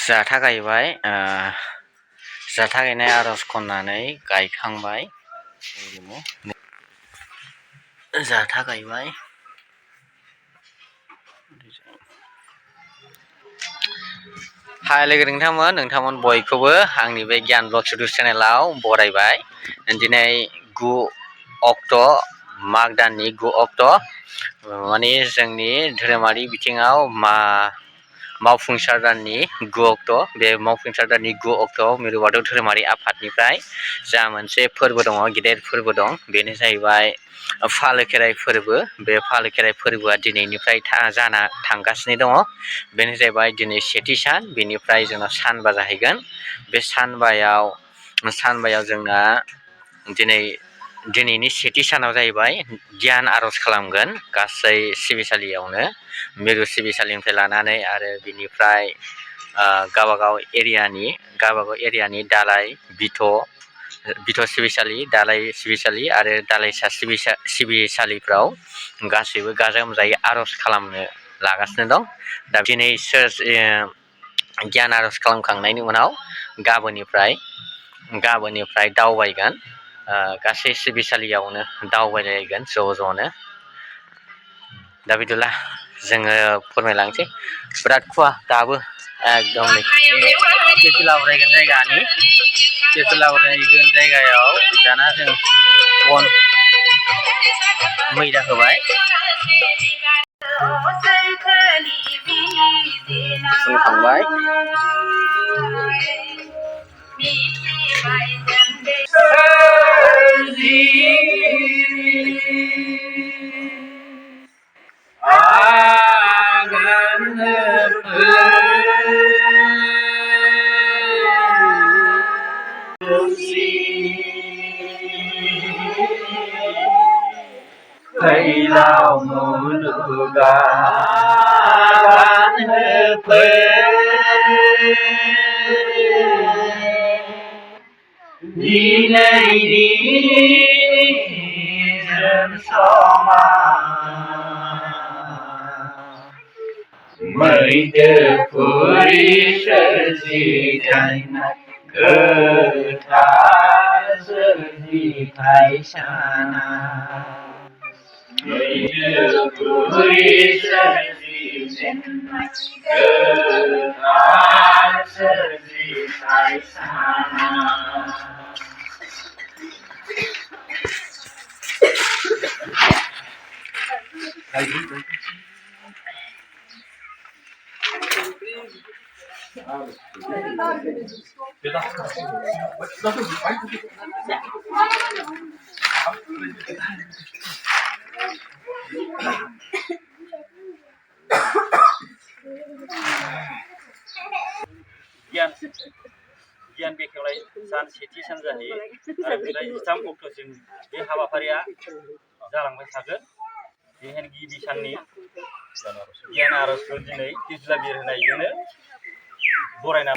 जाथा गायबाय जाथा गायनाय आरज खननानै गायखांबाय जाथा गायबाय हाय लोगो नोंथांमोन बयखौबो आंनि बे गियान ब्लग इउटुब चेनेलाव बरायबाय। दिनै 9 अक्ट' माग दाननि 9 अक्ट' माने जोंनि धोरोमारि बिथिङाव मावफुंसार दाननि 9 अक्ट' बे मावफुंसार दाननि 9 अक्ट'आव मिरु बाथौ धोरोमारि आफादनिफ्राय जा मोनसे फोरबो दङ, गेदेर फोरबो दं, बेनो जाहैबाय फालो खेराइ फोरबो। बे फालो खेराइ फोरबोआ दिनैनिफ्राय जाना थांगासिनो दङ। बेनो जाहैबाय दिनै सेथि सान, बेनिफ्राय जोंना सानबा जाहैगोन। बे सानबायाव जोंना दिनैनि सेथि सानाव जाहैबाय गियान आरज खालामगोन गासै सिबिसालियावनो, मिरु सिबिसालिनिफ्राय लानानै आरो बिनिफ्राय गावबागाव एरियानि दालाय बिथ' सिबिसालि, दालाय सिबिसालि आरो दालाइसा सिबिसालिफ्राव गासैबो गाजा गोमजायै आरज खालामनो लागासिनो दं। दा दिनै गियान आरज खालामखांनायनि उनाव गाबोननिफ्राय दावबायगोन, गासै सिबिसालियावनो दावबायलायगोन ज'नो। दा बिदिब्ला जोङो फोरमायलांसै। बिराद खुवा दाबो एकदम जायगायाव दाना जों मैदा होबाय, फुनखांबाय। फैलाव मुलुगा दिनैनि जों समाज मैदोफुरि सोरजिजेननाय गोथार सोरजिथाय साना, मैदोफुरि सोरजिजेननाय गोथार सोरजिथाय साना। गियान बेखेवनाय सान सेथि सान जाहैयो आरो बेनिफ्राय 13 अक्ट'सिम बे हाबाफारिया जालांबाय थागोन। बेनिखायनो गिबि साननि गियान आरजखौ दिनै दिज्ला बिर होनायजोंनो बरायना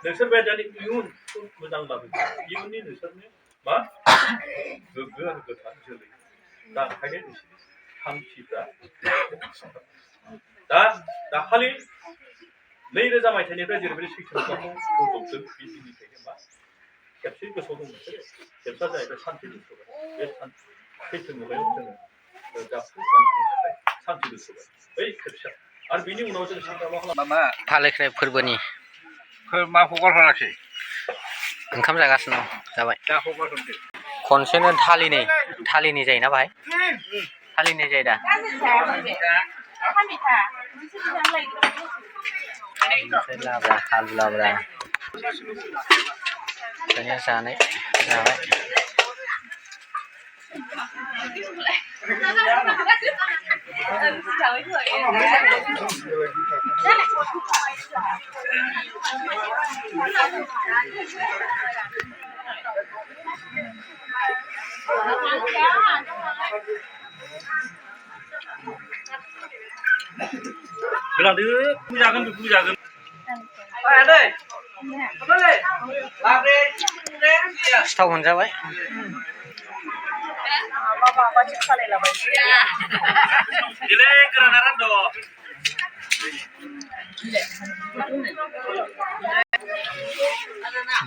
नोंसोर बायदियानो इयुनखौ मोजां लाबोगोन, इयुननि नोंसोरनो मा गोग्गो आरो गोथार जोलै। दा ओंखायनो नोंसोरनि थांखिफ्रा दा दाखालि नैरोजा मायथाइनिफ्राय जेरैबायदि सैथोखौ बजबदों बे दिननिफ्रायनो मा खेबसे गोसोआव दं मोनसे खेबसा जाहैबाय सान्थि दोनथ'बाय बे सैथो मुगायाव जोङो गासै सान्थिनि थाखाय सान्थि दोनथ'बाय बै खेबसा आरो बिनि उनाव जों सानफ्रा मा खालामो फालिख्राय फोरबोनि मा हगार हराखै ओंखाम जागासिनो दं जाबाय दा हगार हरदो खनसेनो थालिनि जायोना बाहाय थालिनि जायो दा लाब्रा हालु लाब्रा दानिया जानाय जाबाय Bilang dia bujakan. सिथाव मोनजाबाय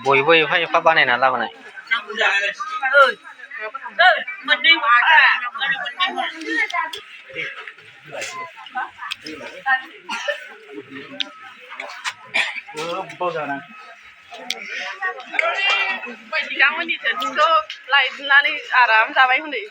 बयबो एफा एफा बानायना लाबोनाय गामोननिखौ लायनानै आराम जाबाय हनै